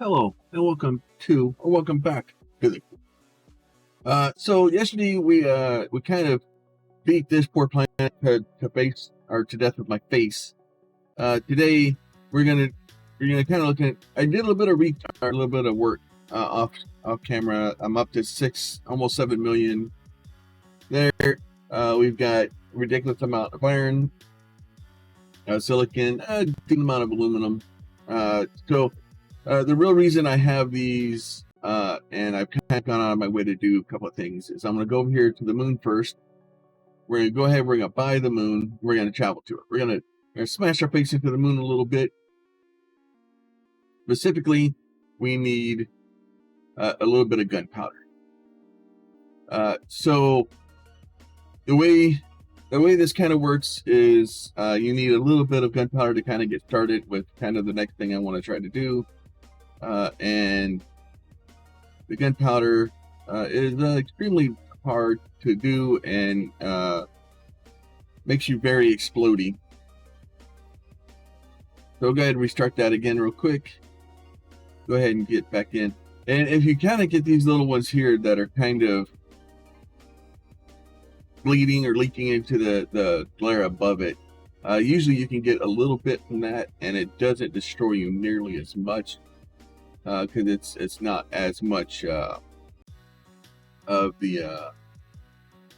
Hello and welcome back to so yesterday we kind of beat this poor planet to death with my face. Today we're gonna kind of look at. I did a little bit of a little bit of work off camera. I'm up to almost 7 million there. We've got ridiculous amount of iron, silicon, a decent amount of aluminum. The real reason I have these, and I've kind of gone out of my way to do a couple of things, is I'm going to go over here to the moon first. We're going to go ahead, we're going to buy the moon, we're going to travel to it. We're going to smash our face into the moon a little bit. Specifically, we need a little bit of gunpowder. So the way this kind of works is you need a little bit of gunpowder to kind of get started with kind of the next thing I want to try to do. And the gunpowder is extremely hard to do and makes you very explodey. So go ahead and restart that again real quick. Go ahead and get back in. And if you kind of get these little ones here that are kind of bleeding or leaking into the layer above it, usually you can get a little bit from that and it doesn't destroy you nearly as much. Because it's not as much of the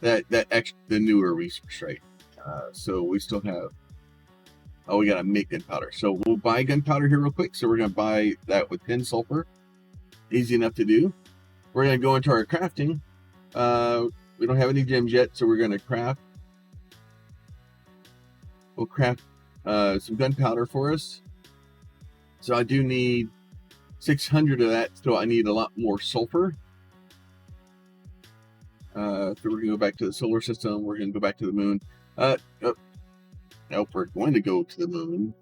the newer resource, right? So we still have. Oh, we gotta make gunpowder. So we'll buy gunpowder here real quick. So we're gonna buy that with 10 sulfur. Easy enough to do. We're gonna go into our crafting. We don't have any gems yet, so we're gonna craft. We'll craft some gunpowder for us. So I do need 600 of that, so I need a lot more sulfur. So we're going to go back to the solar system. We're going to go back to the moon. Nope, we're going to go to the moon.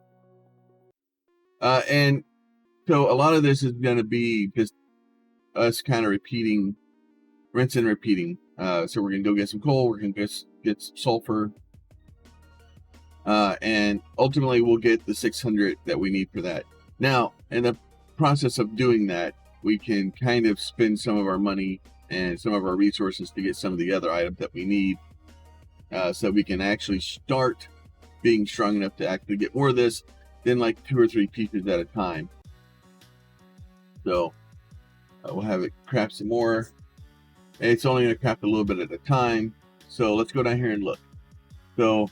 And so a lot of this is going to be just us kind of repeating, rinse and repeating. So we're going to go get some coal. We're going to get some sulfur. And ultimately we'll get the 600 that we need for that. Now, in the process of doing that, we can kind of spend some of our money and some of our resources to get some of the other items that we need, so we can actually start being strong enough to actually get more of this than like 2 or 3 pieces at a time. So we'll have it craft some more. It's only going to craft a little bit at a time. So let's go down here and look. So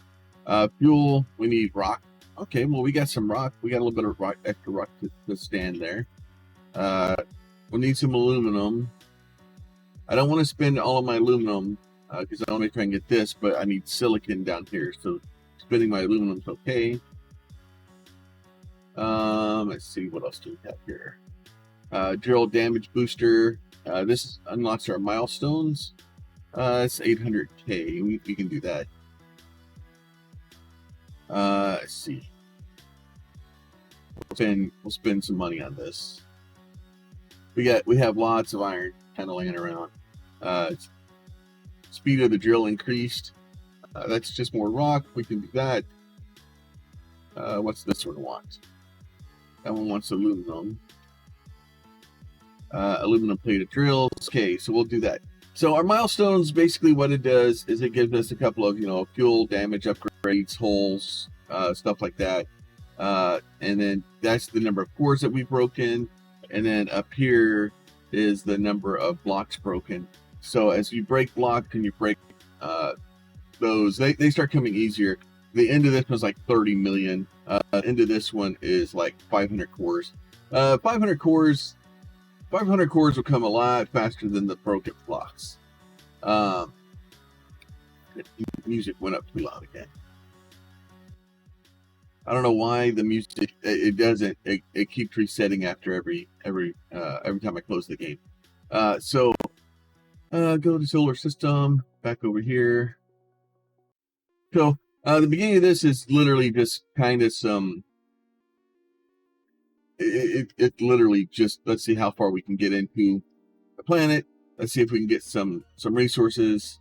fuel, we need rock. Okay, well, we got some rock. We got a little bit of rock, extra rock to stand there. We'll need some aluminum. I don't want to spend all of my aluminum because I want to try and get this, but I need silicon down here. So spending my aluminum is okay. Let's see, what else do we have here? Drill damage booster. This unlocks our milestones. It's 800k. We can do that. Let's see. We'll spend some money on this. We have lots of iron kind of laying around. Speed of the drill increased. That's just more rock. We can do that. What's this one want? That one wants aluminum. Aluminum plated drills. Okay, so we'll do that. So our milestones, basically what it does is it gives us a couple of, fuel damage upgrades, holes, stuff like that. And then that's the number of cores that we've broken. And then up here is the number of blocks broken. So as you break blocks and you break those, they start coming easier. The end of this was like 30 million. The end of this one is like 500 cores. 500 cores will come a lot faster than the broken blocks. Music went up too loud again. I don't know why the music it doesn't. It keeps resetting after every time I close the game. So go to solar system, back over here. So the beginning of this is literally just kind of some. It literally just, let's see how far we can get into the planet. Let's see if we can get some resources,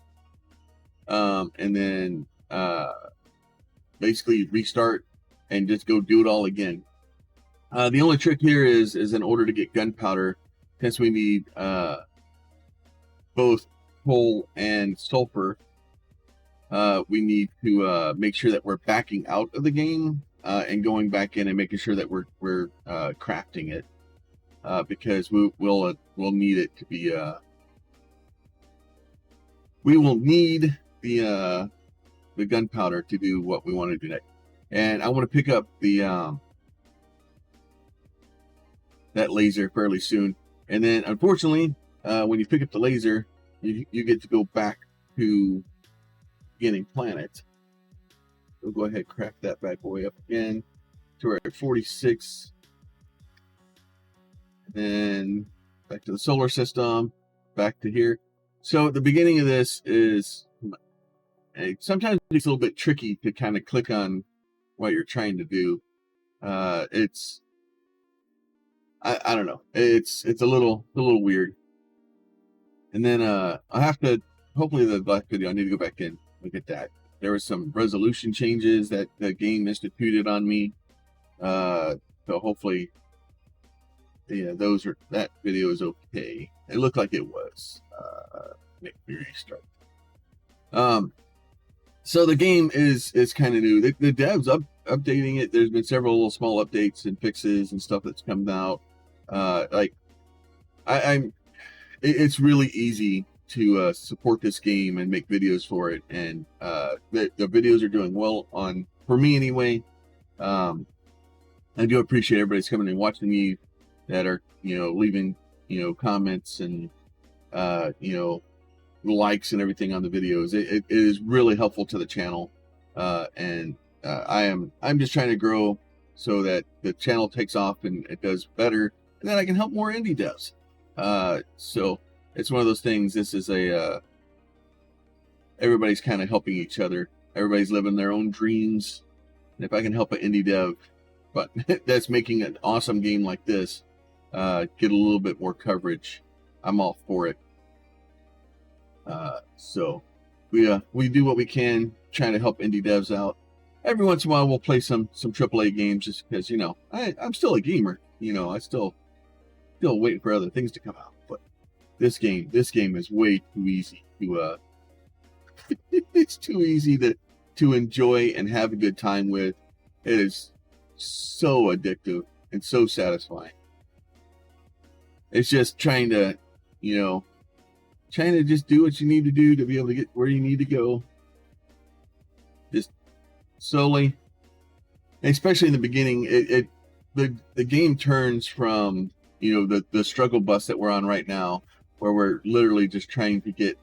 and then basically restart and just go do it all again. The only trick here is in order to get gunpowder, since we need both coal and sulfur, we need to make sure that we're backing out of the game and going back in and making sure that we're crafting it, because we'll need it to be we will need the gunpowder to do what we want to do next. And I want to pick up the that laser fairly soon. And then unfortunately, when you pick up the laser, you get to go back to beginning planet. We'll go ahead and craft that bad boy up again. So we're at 46. And then back to the solar system, back to here. So the beginning of this is sometimes it's a little bit tricky to kind of click on what you're trying to do. It's I don't know. It's a little weird. And then I have to, hopefully the last video, I need to go back and look at that. There were some resolution changes that the game instituted on me. So hopefully, yeah, that video is okay. It looked like it was. Make me restart. So the game is kind of new. The devs updating it. There's been several little small updates and fixes and stuff that's come out. It's really easy to support this game and make videos for it, and the videos are doing well for me anyway. I do appreciate everybody's coming and watching me, that are leaving comments and likes and everything on the videos. It is really helpful to the channel, and I'm just trying to grow so that the channel takes off and it does better, and then I can help more indie devs. So it's one of those things. This is everybody's kind of helping each other. Everybody's living their own dreams. And if I can help an indie dev, but that's making an awesome game like this, get a little bit more coverage, I'm all for it. So we do what we can, trying to help indie devs out. Every once in a while, we'll play some AAA games, just because I'm still a gamer. I still waiting for other things to come out. But this game is way too easy to it's too easy to enjoy and have a good time with. It is so addictive and so satisfying. It's just trying to just do what you need to do to be able to get where you need to go. Just slowly, especially in the beginning, the game turns from the struggle bus that we're on right now, where we're literally just trying to get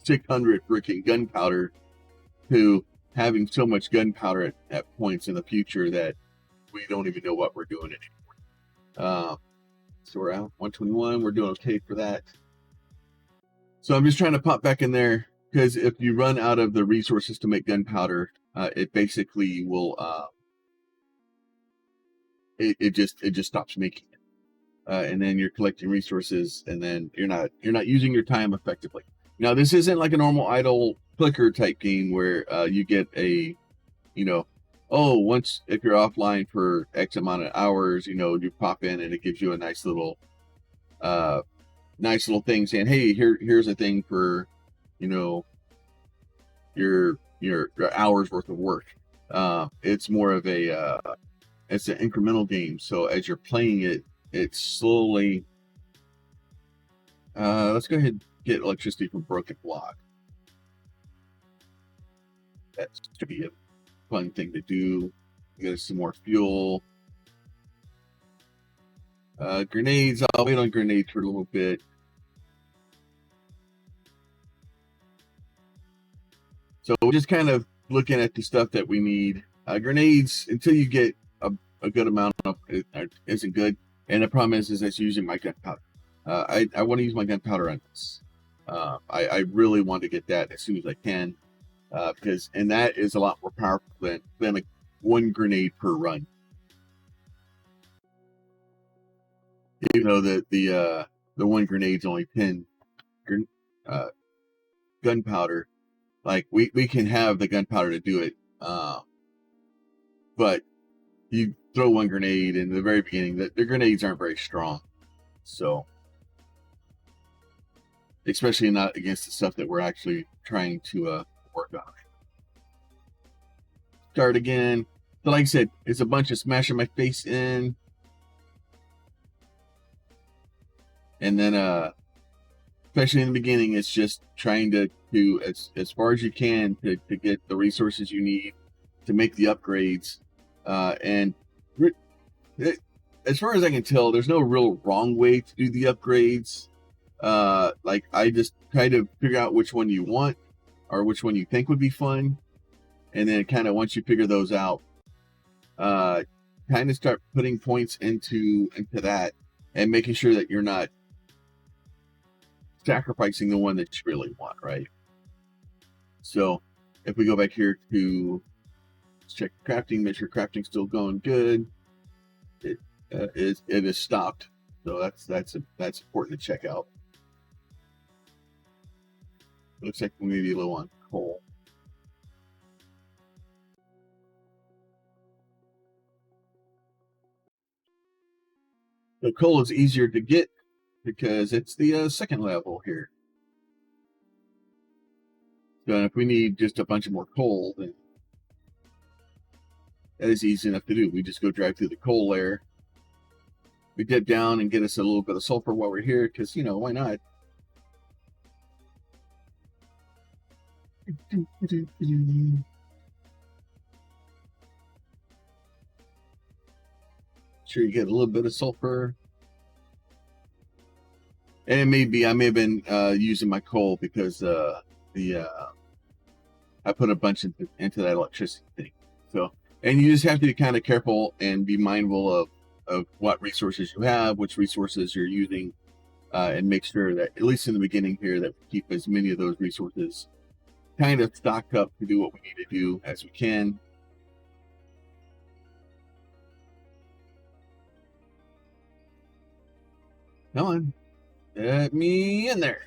600 freaking gunpowder, to having so much gunpowder at points in the future that we don't even know what we're doing anymore. So we're at 121. We're doing okay for that. So I'm just trying to pop back in there, because if you run out of the resources to make gunpowder, it basically will it just stops making it, and then you're collecting resources, and then you're not using your time effectively. Now, this isn't like a normal idle clicker type game where you get a if you're offline for X amount of hours, you pop in and it gives you a nice little thing saying, hey, here's a thing for your hours worth of work. It's more of it's an incremental game. So as you're playing it, it's slowly. Let's go ahead and get electricity from broken block. That should be a fun thing to do. Get us some more fuel. Grenades. I'll wait on grenades for a little bit. So we're just kind of looking at the stuff that we need. Grenades, until you get a good amount of it, isn't good. And the problem is it's using my gunpowder. I want to use my gunpowder on this. I really want to get that as soon as I can, because that is a lot more powerful than one grenade per run. Even though the one grenade's only 10 gunpowder, we can have the gunpowder to do it. but you throw one grenade in the very beginning. The grenades aren't very strong, so especially not against the stuff that we're actually trying to work on. Start again. So like I said, it's a bunch of smashing my face in, and then especially in the beginning, it's just trying to do as far as you can to get the resources you need to make the upgrades. And as far as I can tell, there's no real wrong way to do the upgrades. Like I just try to figure out which one you want or which one you think would be fun, and then kind of once you figure those out, kind of start putting points into that and making sure that you're not sacrificing the one that you really want, right? So if we go back here to check crafting, make sure crafting's still going good. It is stopped, so that's important to check out. Looks like we may be low on coal. The coal is easier to get because it's the second level here. So if we need just a bunch of more coal, then that is easy enough to do. We just go drive through the coal layer. We dip down and get us a little bit of sulfur while we're here, because, you know, why not? Sure, you get a little bit of sulfur. And it may be, I may have been using my coal because I put a bunch into that electricity thing. So, and you just have to be kind of careful and be mindful of what resources you have, which resources you're using, and make sure that, at least in the beginning here, that we keep as many of those resources kind of stocked up to do what we need to do as we can. Come on, get me in there.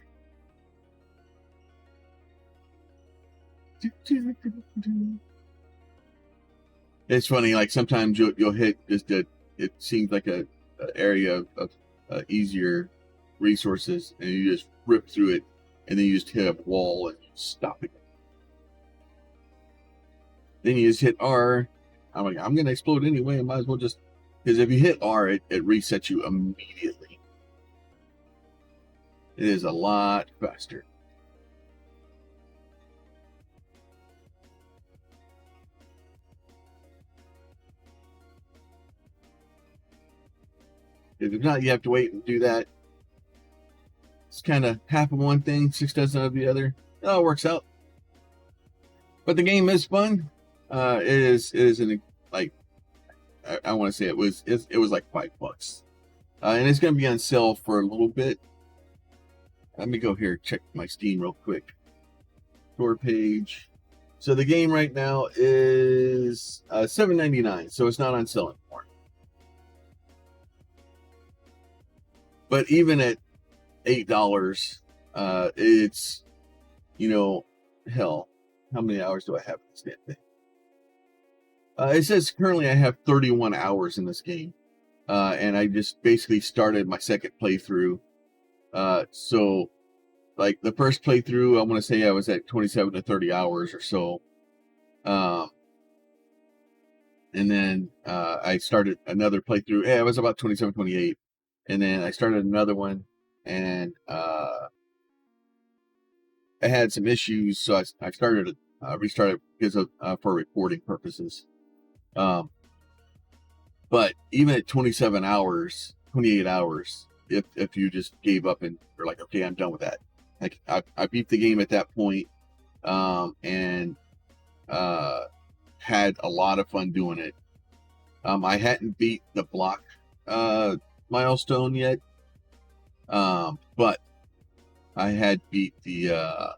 It's funny, like sometimes you'll hit just it seems like a area of easier resources, and you just rip through it, and then you just hit a wall and you stop it. Then you just hit R. I'm like, I'm gonna explode anyway. I might as well just, because if you hit R, it resets you immediately. It is a lot faster. If not, you have to wait and do that. It's kind of half of one thing, 6 of the other. It all works out. But the game is fun. It is an, like, I want to say it was like $5, and it's going to be on sale for a little bit. Let me go here, check my Steam real quick. Store page. So the game right now is $7.99, so it's not on sale anymore. But even at $8, it's, you know, hell, how many hours do I have in this damn thing? It says currently I have 31 hours in this game, and I just basically started my second playthrough. So, like, the first playthrough, I want to say I was at 27 to 30 hours or so. And then I started another playthrough. Yeah, I was about 27, 28. And then I started another one, and I had some issues, so I started restarted because of for recording purposes. But even at 27 hours, 28 hours, if you just gave up and were like, okay, I'm done with that. Like I beat the game at that point, and had a lot of fun doing it. I hadn't beat the block milestone yet, but I had beat the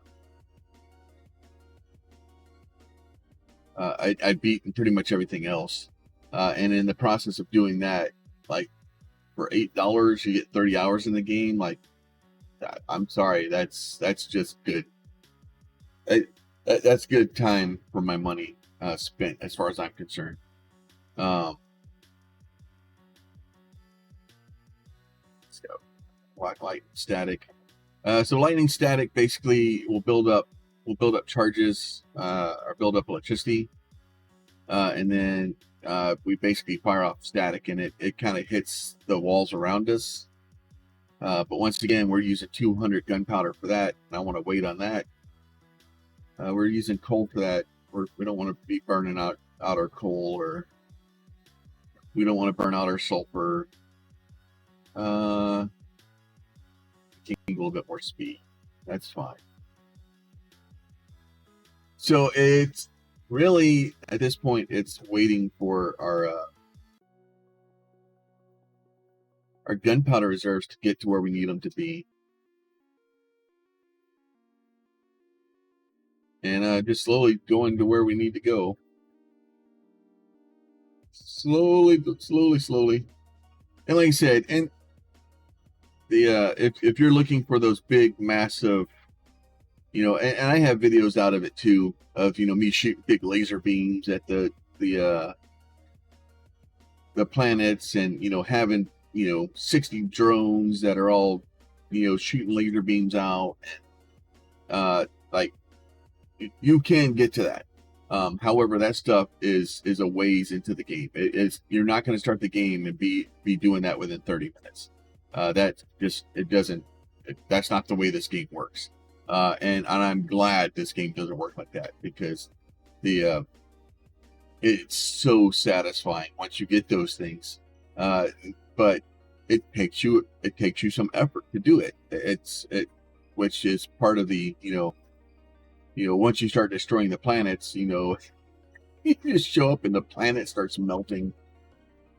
I'd beaten pretty much everything else, and in the process of doing that, like, for $8 you get 30 hours in the game. Like, I'm sorry, that's just good. That's good time for my money spent, as far as I'm concerned. Um, let's go. Light static. So lightning static basically will build up charges or build up electricity, and then we basically fire off static, and it kind of hits the walls around us. But once again, we're using 200 gunpowder for that, and I want to wait on that. We're using coal for that. We don't want to be burning out our coal, or we don't want to burn out our sulfur. Gain a little bit more speed. That's fine. So it's really, at this point, it's waiting for our gunpowder reserves to get to where we need them to be. And just slowly going to where we need to go. Slowly. And like I said, and the if you're looking for those big, massive, and I have videos out of it too, of me shooting big laser beams at the planets, and having 60 drones that are all shooting laser beams out, and like you can get to that. However, that stuff is a ways into the game. You're not going to start the game and be doing that within 30 minutes. That just that's not the way this game works. And I'm glad this game doesn't work like that, because it's so satisfying once you get those things. But it takes you some effort to do it. Which is part of the once you start destroying the planets, you just show up and the planet starts melting.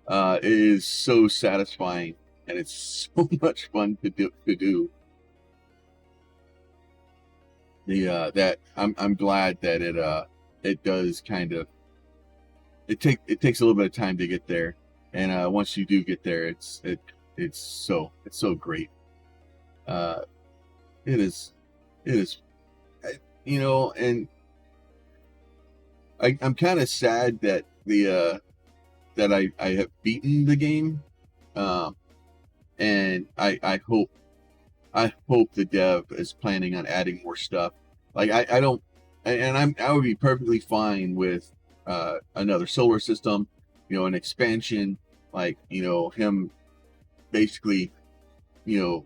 It is so satisfying, and it's so much fun to do. That I'm glad that it does kind of, it takes a little bit of time to get there, and once you do get there, it's so great. It is, and I'm kind of sad that that I have beaten the game, and I hope the dev is planning on adding more stuff. Like I don't, and I would be perfectly fine with another solar system, an expansion, like him basically, the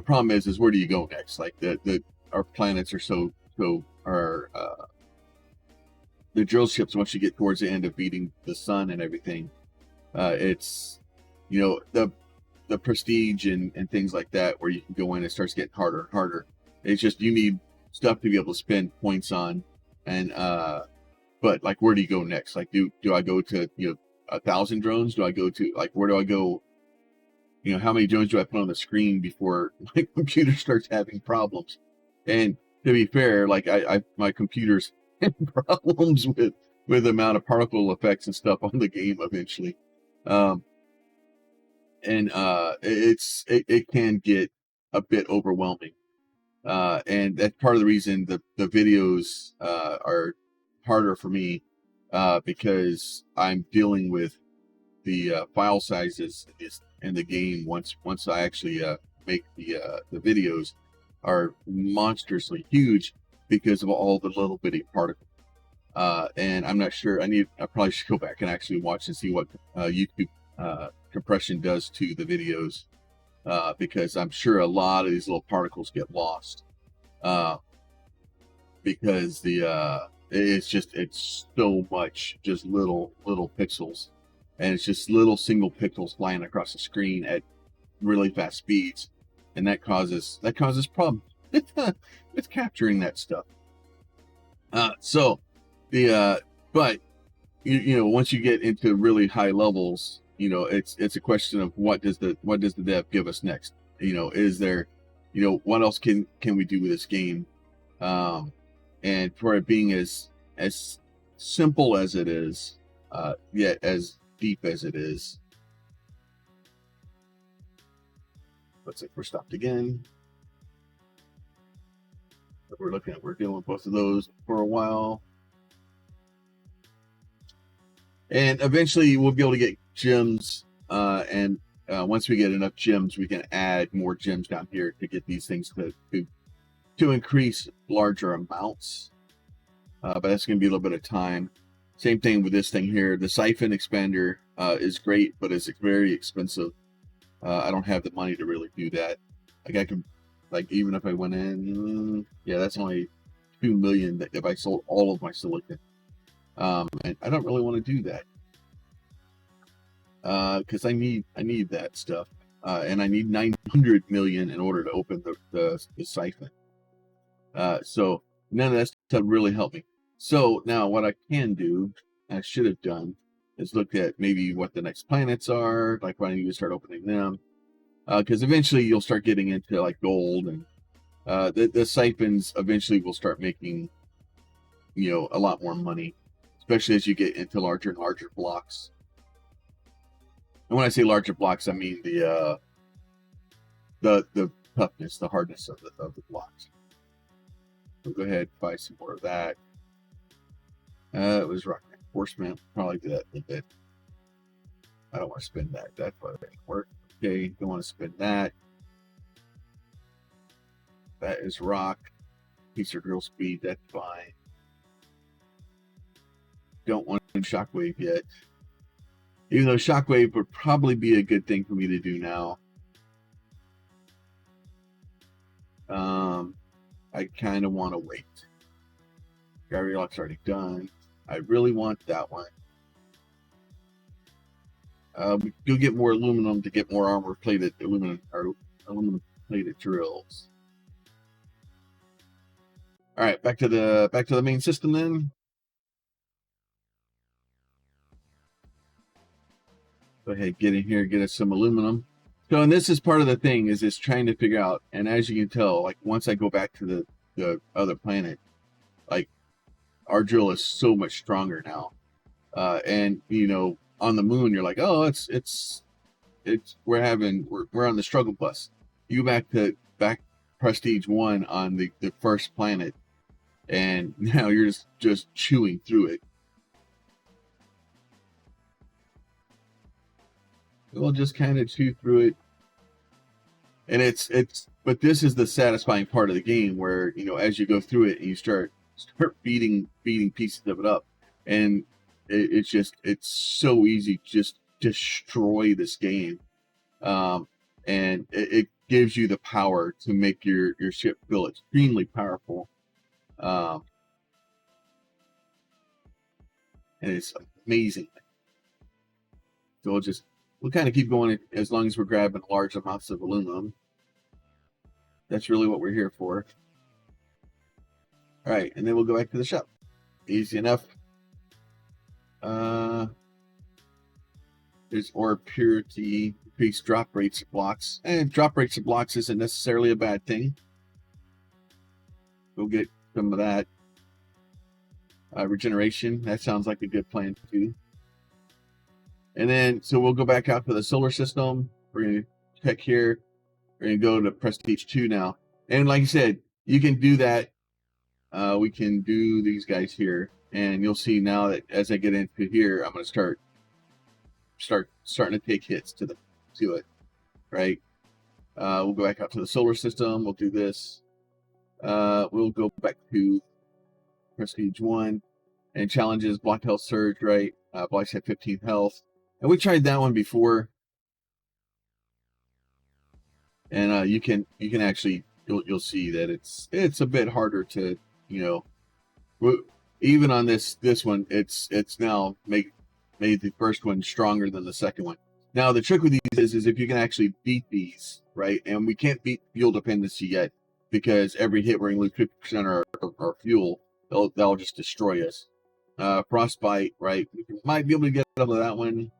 problem is where do you go next? Like our planets are so are the drill ships, once you get towards the end of beating the sun and everything, it's the prestige and things like that, where you can go in, it starts getting harder and harder. It's just you need stuff to be able to spend points on, and but like, where do you go next? Like, do I go to 1,000 drones? Do I go to, like, where do I go? How many drones do I put on the screen before my computer starts having problems? And to be fair, like my computer's having problems with the amount of particle effects and stuff on the game eventually. And it can get a bit overwhelming, and that's part of the reason the videos are harder for me, because I'm dealing with the file sizes in the game. Once I actually make the videos, are monstrously huge because of all the little bitty particles. And I'm not sure. I probably should go back and actually watch and see what YouTube compression does to the videos, because I'm sure a lot of these little particles get lost, because it's so much just little pixels, and it's just little single pixels flying across the screen at really fast speeds, and that causes problems with capturing that stuff. So but once you get into really high levels, it's a question of what does the dev give us next? Is there, what else can we do with this game? And for it being as simple as it is, yet as deep as it is. Let's say we're stopped again. We're dealing with both of those for a while. And eventually we'll be able to get gems, and once we get enough gems, we can add more gems down here to get these things to increase larger amounts. But that's going to be a little bit of time. Same thing with this thing here. The siphon expander is great, but it's very expensive. I don't have the money to really do that. Like I can, like even if I went in, yeah, that's only 2 million if I sold all of my silicon. And I don't really want to do that because I need that stuff, and I need 900 million in order to open the siphon. So none of that stuff really helped me. So now what I can do, I should have done, is look at maybe what the next planets are, like when I need to start opening them, because eventually you'll start getting into like gold, and the siphons eventually will start making, a lot more money, especially as you get into larger and larger blocks. And when I say larger blocks, I mean the toughness, the hardness of the blocks. So go ahead and buy some more of that. It was rock enforcement. Probably do that a bit. I don't want to spend that. That probably didn't work. Okay, don't want to spend that. That is rock. Piece of drill speed. That's fine. Don't want shockwave yet. Even though shockwave would probably be a good thing for me to do now. I kind of want to wait. Gravity lock's already done. I really want that one. You'll get more aluminum to get more armor plated aluminum plated drills. All right, back to the main system then. Go ahead, get in here, get us some aluminum. So, and this is part of the thing, is it's trying to figure out, and as you can tell, like once I go back to the other planet, like our drill is so much stronger now. And on the moon, you're like, oh, it's we're on the struggle bus. You back prestige 1 on the first planet, and now you're just chewing through it. We'll just kind of chew through it, and but this is the satisfying part of the game, where as you go through it and you start beating pieces of it up, and it's so easy to just destroy this game, and it gives you the power to make your ship feel extremely powerful, and it's amazing. So we'll kind of keep going as long as we're grabbing large amounts of aluminum. That's really what we're here for. All right, and then we'll go back to the shop. Easy enough. There's ore purity, increased drop rates of blocks. And drop rates of blocks isn't necessarily a bad thing. We'll get some of that. Regeneration, that sounds like a good plan too. And then, so we'll go back out to the solar system. We're going to check here. We're going to go to Prestige 2 now. And like I said, you can do that. We can do these guys here. And you'll see now that as I get into here, I'm going to starting to take hits to it, right? We'll go back out to the solar system. We'll do this. We'll go back to Prestige 1 and challenges, block health surge, right? Blocks have 15 health. And we tried that one before. And you can actually, you'll see that it's a bit harder to, even on this one, it's now made the first one stronger than the second one. Now the trick with these is if you can actually beat these, right? And we can't beat fuel dependency yet, because every hit we're going to lose 50% of our fuel. That'll just destroy us. Frostbite, right? We might be able to get out of that one.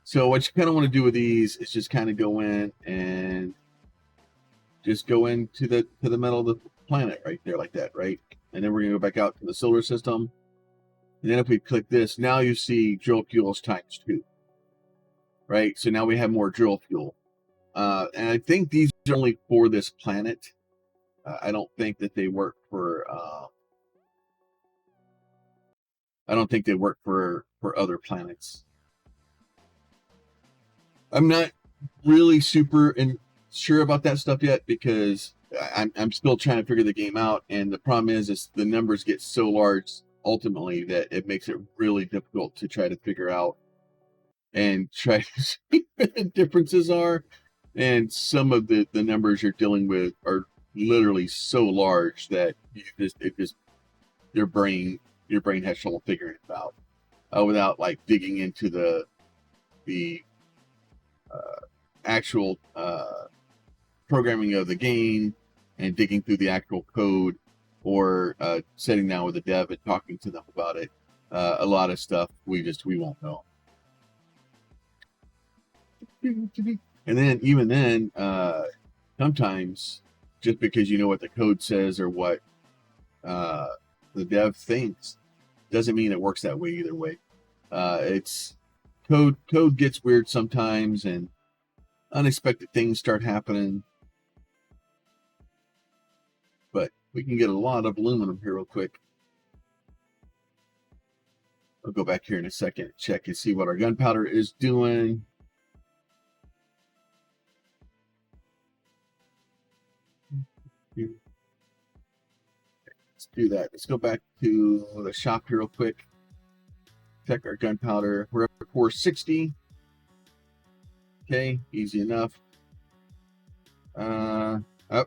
So what you kind of want to do with these is just kind of go in and just go into the middle of the planet right there, like that, right? And then we're going to go back out to the solar system. And then if we click this, now you see drill fuels ×2, right? So now we have more drill fuel. And I think these are only for this planet. I don't think that they work for I don't think they work for other planets. I'm not really super sure about that stuff yet because I'm still trying to figure the game out, and the problem is the numbers get so large ultimately that it makes it really difficult to try to figure out and try to see what the differences are. And some of the numbers you're dealing with are literally so large that your brain has trouble figuring it out without like digging into the actual programming of the game and digging through the actual code, or sitting down with a dev and talking to them about it. A lot of stuff we won't know. And then even then, sometimes just because you know what the code says or what the dev thinks doesn't mean it works that way either way. It's code gets weird sometimes, and unexpected things start happening. But we can get a lot of aluminum here real quick. I'll go back here in a second, check and see what our gunpowder is doing. Let's do that. Let's go back to the shop here real quick. Check our gunpowder. We're up to 460. Okay, easy enough.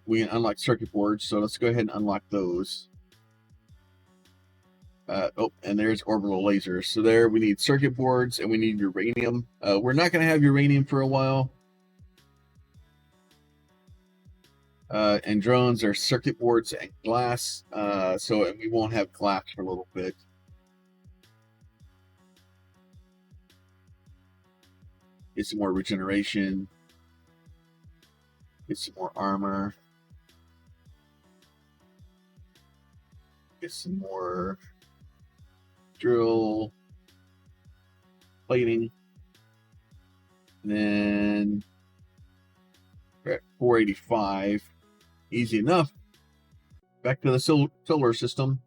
We can unlock circuit boards, so let's go ahead and unlock those. And there's orbital lasers. So there, we need circuit boards and we need uranium. We're not going to have uranium for a while. And drones are circuit boards and glass. And we won't have glass for a little bit. Get some more regeneration. Get some more armor. Get some more drill plating. And then we're at 485. Easy enough. Back to the solar system.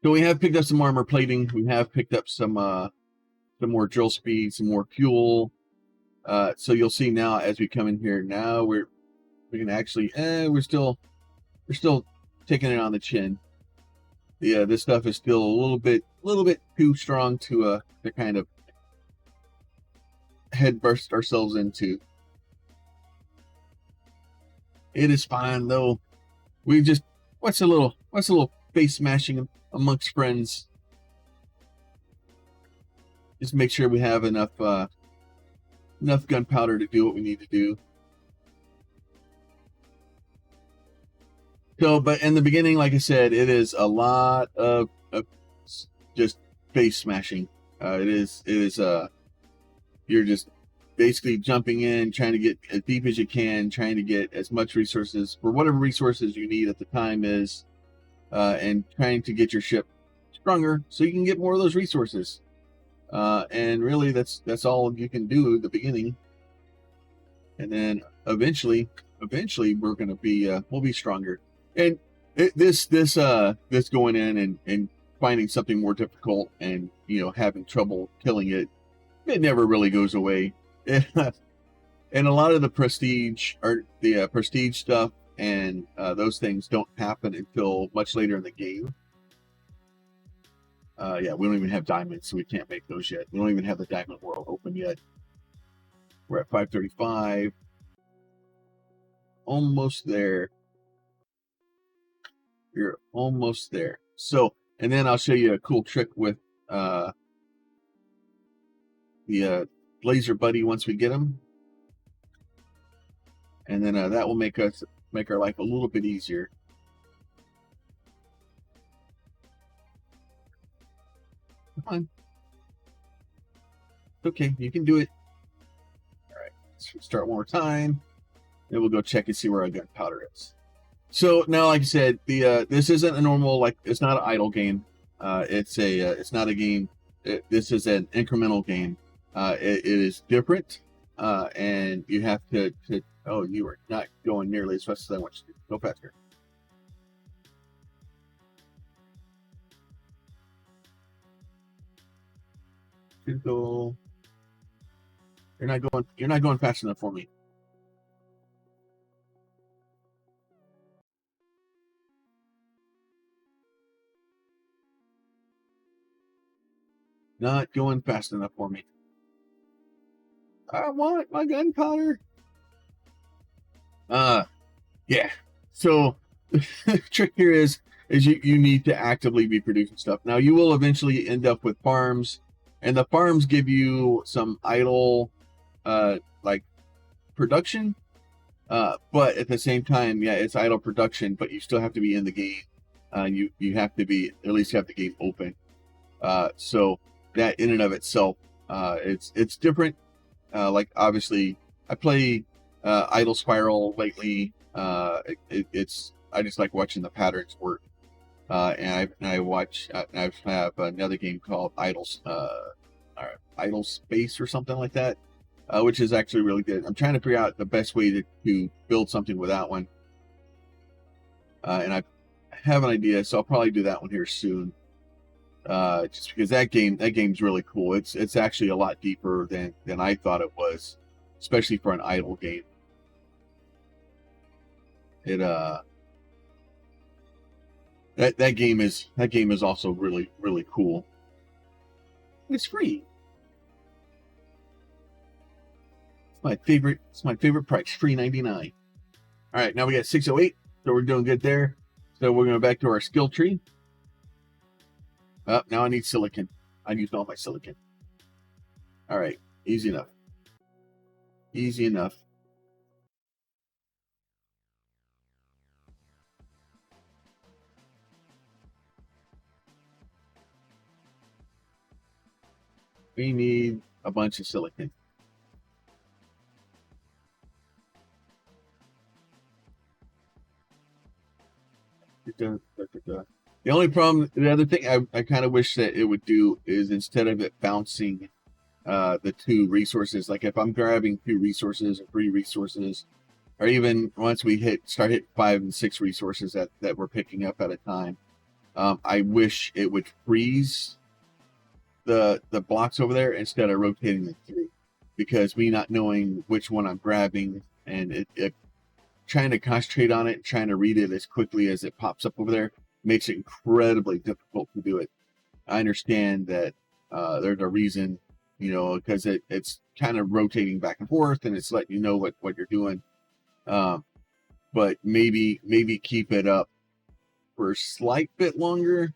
So we have picked up some armor plating. We have picked up some more drill speed, some more fuel. So you'll see now as we come in here, now we can actually we're still taking it on the chin. Yeah, this stuff is still a little bit too strong to kind of head burst ourselves into. It is fine though. We just what's a little face smashing amongst friends. Just make sure we have enough gunpowder to do what we need to do. So, but in the beginning, like I said, it is a lot of just face smashing. It is you're just basically jumping in, trying to get as deep as you can, trying to get as much resources for whatever resources you need at the time is, and trying to get your ship stronger so you can get more of those resources. And really, that's all you can do at the beginning. And then eventually, we're gonna be we'll be stronger. And this going in and finding something more difficult and having trouble killing it never really goes away. And a lot of the prestige stuff and those things don't happen until much later in the game. We don't even have diamonds, so we can't make those yet. We don't even have the diamond world open yet. We're at 535. Almost there. You're almost there. So, and then I'll show you a cool trick with the laser buddy once we get him. And then that will make our life a little bit easier. Come on. Okay, you can do it. All right, let's start one more time. Then we'll go check and see where our gunpowder is. So now, like I said, this isn't a normal, it's not an idle game. It's not a game. This is an incremental game. It is different, and you have to. Oh, you are not going nearly as fast as I want you to. Go faster. Should go. You're not going. You're not going fast enough for me. Not going fast enough for me. I want my gunpowder. Yeah. So the trick here is you need to actively be producing stuff. Now you will eventually end up with farms, and the farms give you some idle like production. But at the same time, yeah, it's idle production, but you still have to be in the game. You have to be at least have the game open. So that in and of itself, it's different. Like obviously, I play Idle Spiral lately. It's I just like watching the patterns work. And I watch. I have another game called Idle Space or something like that, which is actually really good. I'm trying to figure out the best way to build something with that one, and I have an idea, so I'll probably do that one here soon. Just because that game's really cool. It's actually a lot deeper than I thought it was, especially for an idle game. It that game is also really cool. It's free. It's my favorite price, $3.99. All right, now we got 608, so we're doing good there. So we're going back to our skill tree. Now I need silicon. I used all my silicon. All right, easy enough. Easy enough. We need a bunch of silicon. The only problem, the other thing I kind of wish that it would do is instead of it bouncing the two resources, like if I'm grabbing 2 resources or 3 resources, or even once we start hitting 5 and 6 resources that we're picking up at a time, I wish it would freeze the blocks over there instead of rotating them through, because me not knowing which one I'm grabbing and it trying to concentrate on it, trying to read it as quickly as it pops up over there makes it incredibly difficult to do it. I understand that there's a reason, because it's kind of rotating back and forth and it's letting you know what you're doing. But maybe keep it up for a slight bit longer,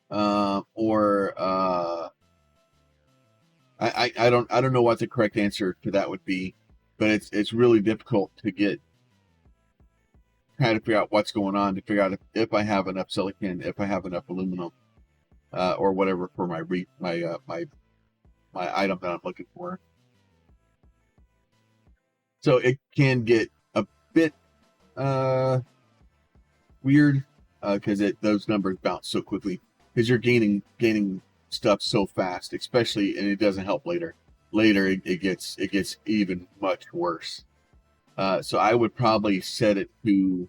or I don't know what the correct answer to that would be, but it's really difficult to try to figure out what's going on, to figure out if I have enough silicon, if I have enough aluminum, or whatever for my item that I'm looking for. So it can get a bit weird because those numbers bounce so quickly because you're gaining stuff so fast, especially, and it doesn't help later. Later it gets even much worse. So I would probably set it to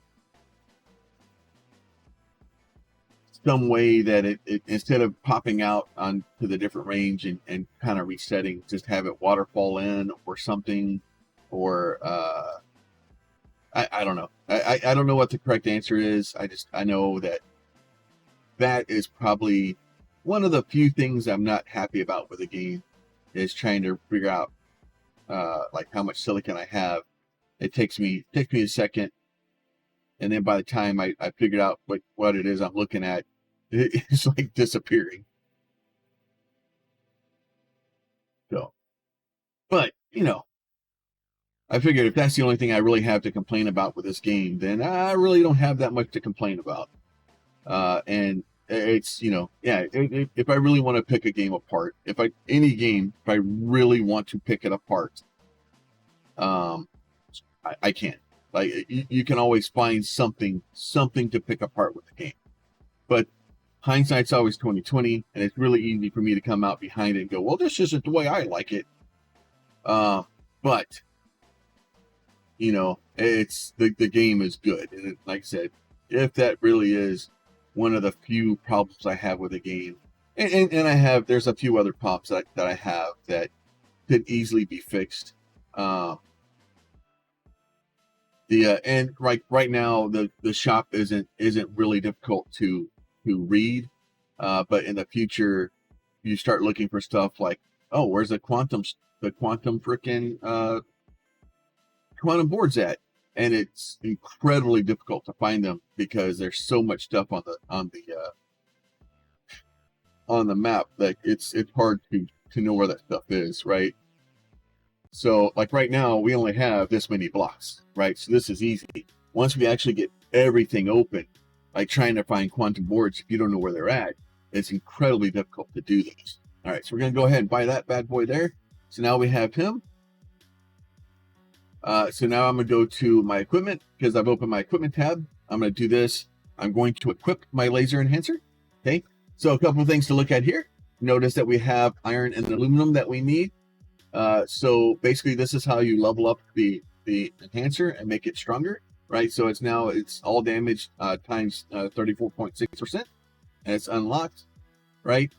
some way that it instead of popping out onto the different range and kind of resetting, just have it waterfall in or something, or I don't know. I don't know what the correct answer is. I know that is probably one of the few things I'm not happy about with the game, is trying to figure out like how much silicon I have. It takes me a second, and then by the time I figured out what it is I'm looking at, it's like disappearing. So, but I figured if that's the only thing I really have to complain about with this game, then I really don't have that much to complain about. And it's if I really want to pick a game apart, if I really want to pick it apart, I can. Like you can always find something to pick apart with the game, but hindsight's always 20/20, and it's really easy for me to come out behind it and go, well, this isn't the way I like it. But it's the game is good, and like I said, if that really is one of the few problems I have with the game, And I have, there's a few other pops that I have that could easily be fixed. Um, and right now the shop isn't really difficult to read, but in the future you start looking for stuff like, oh, where's the quantum freaking quantum boards at, and it's incredibly difficult to find them because there's so much stuff on the map that it's hard to know where that stuff is, right? So like right now we only have this many blocks, right? So this is easy. Once we actually get everything open, like trying to find quantum boards, if you don't know where they're at, it's incredibly difficult to do these. All right, so we're gonna go ahead and buy that bad boy there. So now we have him. So now I'm gonna go to my equipment because I've opened my equipment tab. I'm gonna do this. I'm going to equip my laser enhancer. Okay, so a couple of things to look at here. Notice that we have iron and aluminum that we need. So basically this is how you level up the enhancer and make it stronger, right? So it's all damage times 34.6%, and it's unlocked, right?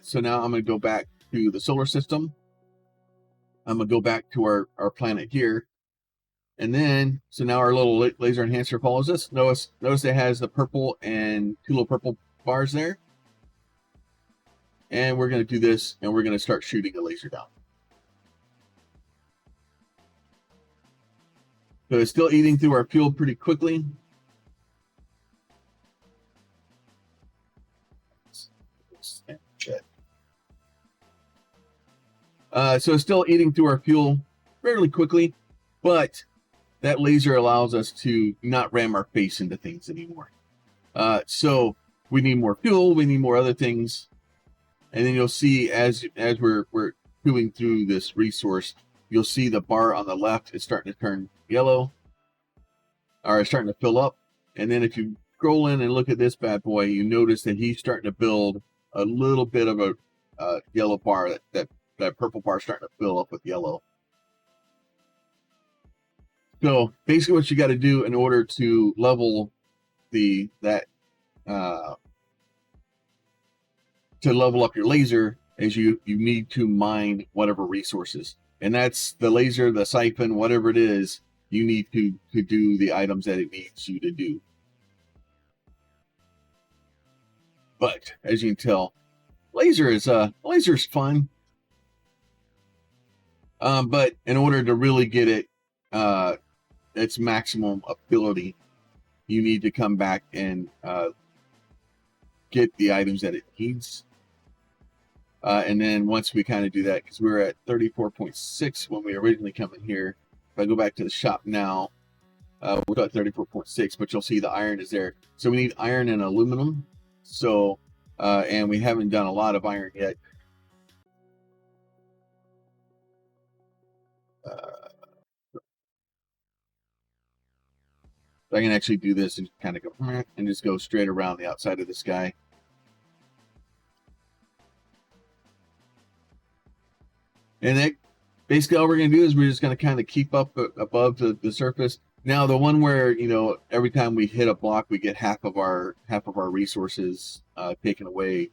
So now I'm gonna go back to the solar system. I'm gonna go back to our planet here, and then so now our little laser enhancer follows us. Notice it has the purple and two little purple bars there, and we're gonna do this, and we're gonna start shooting a laser down. So it's still eating through our fuel pretty quickly. So it's still eating through our fuel fairly quickly, but that laser allows us to not ram our face into things anymore. So we need more fuel, we need more other things, and then you'll see as we're chewing through this resource, you'll see the bar on the left is starting to turn yellow, or starting to fill up. And then if you scroll in and look at this bad boy, you notice that he's starting to build a little bit of a yellow bar. That purple bar starting to fill up with yellow. So basically, what you got to do in order to level to level up your laser is you need to mine whatever resources, and that's the laser, the siphon, whatever it is. You need to do the items that it needs you to do. But as you can tell, laser's fun. But in order to really get it its maximum ability, you need to come back and get the items that it needs. And then once we kind of do that, because we were at 34.6 when we originally come in here. If I go back to the shop now, we're at 34.6, but you'll see the iron is there. So we need iron and aluminum. So, and we haven't done a lot of iron yet. I can actually do this and kind of go and just go straight around the outside of this guy. And that basically all we're going to do is we're just going to kind of keep up above the surface. Now the one where, you know, every time we hit a block, we get half of our resources taken away.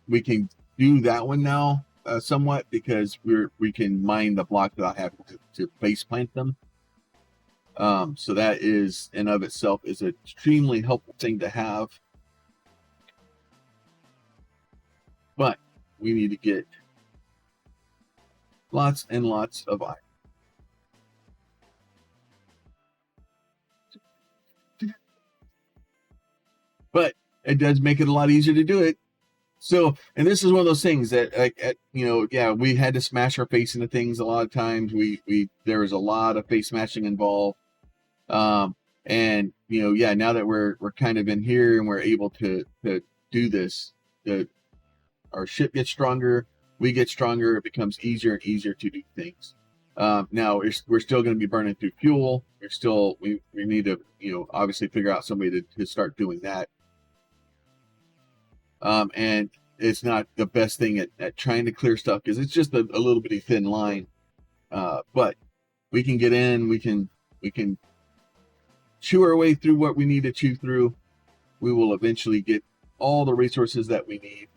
We can do that one now somewhat because we can mine the block without having to face plant them. So that is in of itself is an extremely helpful thing to have. But we need to get lots and lots of iron. But it does make it a lot easier to do it. So, and this is one of those things that, like, you know, yeah, we had to smash our face into things a lot of times. There was a lot of face smashing involved. And you know, yeah, now that we're kind of in here and we're able to do this, our ship gets stronger, we get stronger, it becomes easier and easier to do things. Now we're still going to be burning through fuel. We need to, you know, obviously figure out somebody to start doing that. And it's not the best thing at trying to clear stuff because it's just a little bitty thin line. But we can get in, we can chew our way through what we need to chew through. We will eventually get all the resources that we need.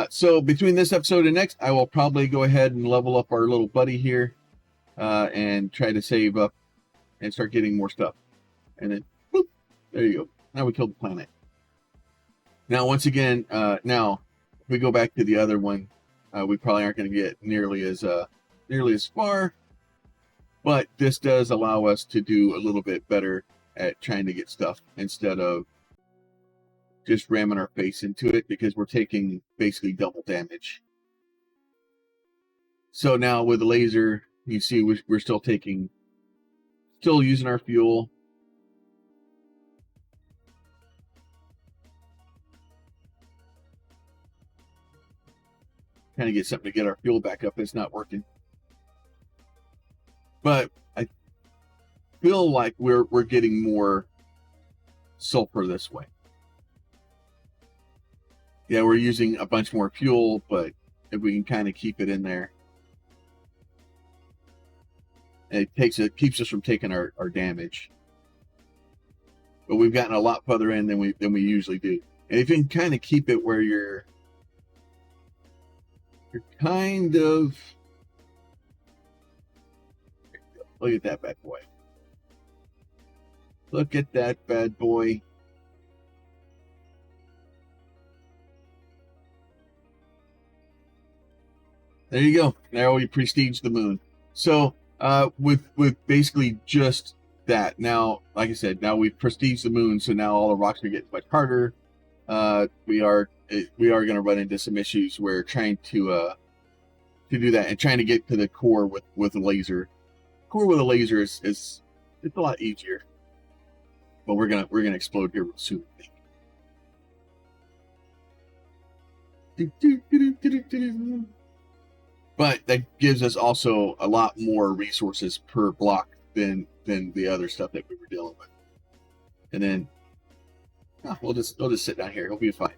So between this episode and next, I will probably go ahead and level up our little buddy here, and try to save up and start getting more stuff. And then, boop, there you go. Now we killed the planet. Now, once again, now if we go back to the other one, we probably aren't going to get nearly as far. But this does allow us to do a little bit better at trying to get stuff instead of just ramming our face into it, because we're taking basically double damage. So now with the laser, you see we're still using our fuel. Kind of get something to get our fuel back up. It's not working. But I feel like we're getting more sulfur this way. Yeah, we're using a bunch more fuel, but if we can kind of keep it in there, it keeps us from taking our damage. But we've gotten a lot further in than we usually do. And if you can kind of keep it where you're kind of, look at that bad boy. Look at that bad boy. There you go. Now we prestige the moon. So with basically just that. Now, like I said, now we've prestiged the moon, so now all the rocks are getting much harder. We are going to run into some issues where trying to do that and trying to get to the core with a laser. Core with a laser is it's a lot easier. But we're gonna explode here soon. But that gives us also a lot more resources per block than the other stuff that we were dealing with. And then we'll just sit down here. It'll be fine.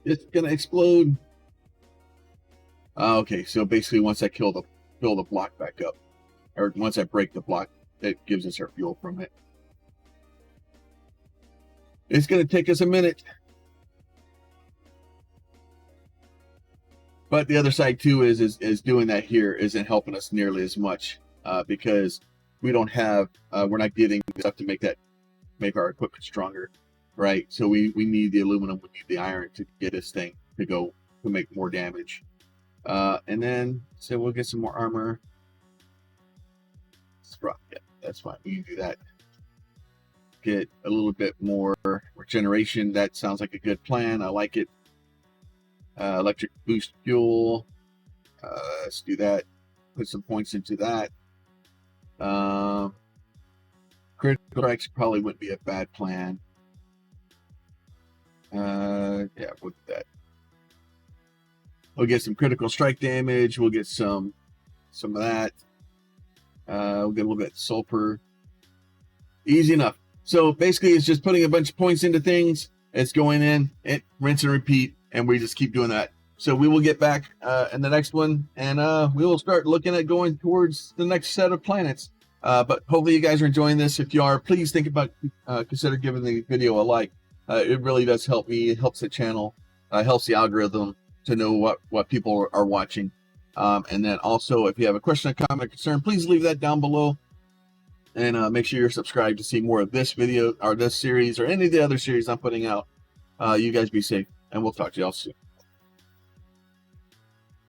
It's gonna explode. Okay, so basically once I fill the block back up, or once I break the block, it gives us our fuel from it. It's gonna take us a minute. But the other side too is doing that here isn't helping us nearly as much, because we don't have we're not getting stuff to make our equipment stronger, right? So we need the aluminum, we need the iron to get this thing to make more damage. And then so we'll get some more armor. Yeah, that's fine. We can do that. Get a little bit more regeneration. That sounds like a good plan. I like it. Electric boost fuel. Let's do that. Put some points into that. Critical strikes probably wouldn't be a bad plan. Yeah, we'll do that. We'll get some critical strike damage. We'll get some of that. We'll get a little bit of sulfur. Easy enough. So basically, it's just putting a bunch of points into things. It's going in, rinse and repeat, and we just keep doing that. So we will get back in the next one, and we will start looking at going towards the next set of planets. But hopefully you guys are enjoying this. If you are, please think about consider giving the video a like. It really does help me. It helps the channel, helps the algorithm to know what people are watching. And then also, if you have a question, a comment, or concern, please leave that down below. And make sure you're subscribed to see more of this video or this series or any of the other series I'm putting out. You guys be safe, and we'll talk to y'all soon.